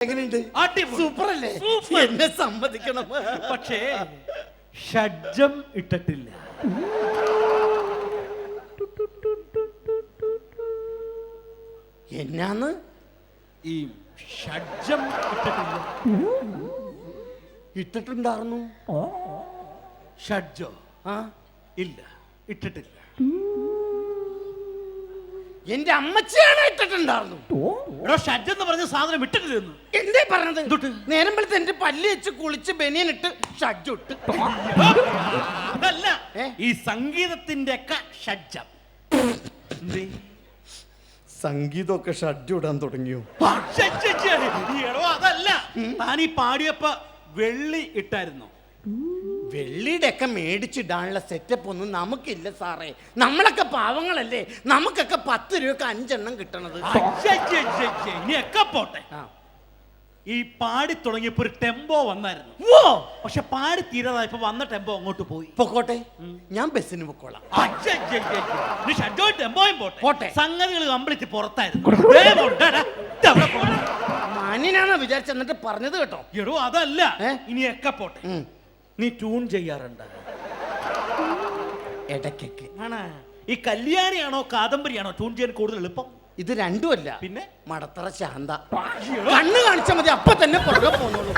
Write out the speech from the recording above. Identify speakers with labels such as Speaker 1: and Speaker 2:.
Speaker 1: Super അല്ലേ? എന്നെ സമ്മതിക്കണം.
Speaker 2: പക്ഷേ ഷഡ്ജം ഇട്ടിട്ടില്ല.
Speaker 1: എന്നാന്ന്
Speaker 2: ഈ ഷഡ്ജം ഇട്ടിട്ടില്ല.
Speaker 1: ഇട്ടിട്ടുണ്ടായിരുന്നു.
Speaker 2: ഷഡ്ജോ?
Speaker 1: ആ
Speaker 2: ഇല്ല, ഇട്ടിട്ടില്ല.
Speaker 1: എന്റെ അമ്മച്ചിയാണ് ഇട്ടിട്ടുണ്ടായിരുന്നു.
Speaker 2: ഷഡ്ജം എന്ന് പറഞ്ഞ സാധനം ഇട്ടിട്ടില്ലെന്ന്
Speaker 1: എന്തേ പറഞ്ഞത്? നേരം വെളുത്ത് എന്റെ പല്ല് വെച്ച് കുളിച്ച് ബനിയനിട്ട് ഷഡ്ജം ഇട്ട്.
Speaker 2: അതല്ല, ഈ സംഗീതത്തിന്റെ ഒക്കെ ഷഡ്ജം.
Speaker 1: സംഗീതമൊക്കെ ഷഡ്ജം ഇടാൻ തുടങ്ങിയോ?
Speaker 2: അതല്ല, താൻ ഈ പാടിയപ്പോ വെള്ളി ഇട്ടായിരുന്നു.
Speaker 1: വെള്ളിയുടെ ഒക്കെ മേടിച്ചിടാനുള്ള സെറ്റപ്പ് ഒന്നും നമുക്കില്ല സാറേ. നമ്മളൊക്കെ പാവങ്ങളല്ലേ, നമുക്കൊക്കെ 10 രൂപക്ക് 5 എണ്ണം കിട്ടണത്.
Speaker 2: ഇനിയൊക്കെ പോട്ടെ. ഈ പാടി തുടങ്ങിയപ്പോ ഒരു ടെമ്പോ വന്നായിരുന്നു. പക്ഷെ പാടി തീരാതായപ്പോ വന്ന ടെമ്പോ അങ്ങോട്ട് പോയി.
Speaker 1: പൊക്കോട്ടെ, ഞാൻ ബസ്സിന് പൊക്കോളാം.
Speaker 2: ടെമ്പോയും പോട്ടെ, സംഗതികൾ കംപ്ലീറ്റ് പുറത്തായിരുന്നു.
Speaker 1: മാന്യനാണോ വിചാരിച്ച എന്നിട്ട് പറഞ്ഞത് കേട്ടോ?
Speaker 2: എടോ അതല്ല, ഇനിയൊക്കെ പോട്ടെ. നീ ട്യൂൺ ചെയ്യാറുണ്ട്?
Speaker 1: ഇടയ്ക്കൊക്കെ.
Speaker 2: ആണാ? ഈ കല്യാണിയാണോ കാദംബരിയാണോ ട്യൂൺ ചെയ്യാൻ കൂടുതൽ എളുപ്പം?
Speaker 1: ഇത് രണ്ടുമല്ല,
Speaker 2: പിന്നെ
Speaker 1: മടത്തറ ശാന്ത. കണ്ണ് കാണിച്ചാൽ മതി, അപ്പൊ തന്നെ പുറകെ പോന്നോളൂ.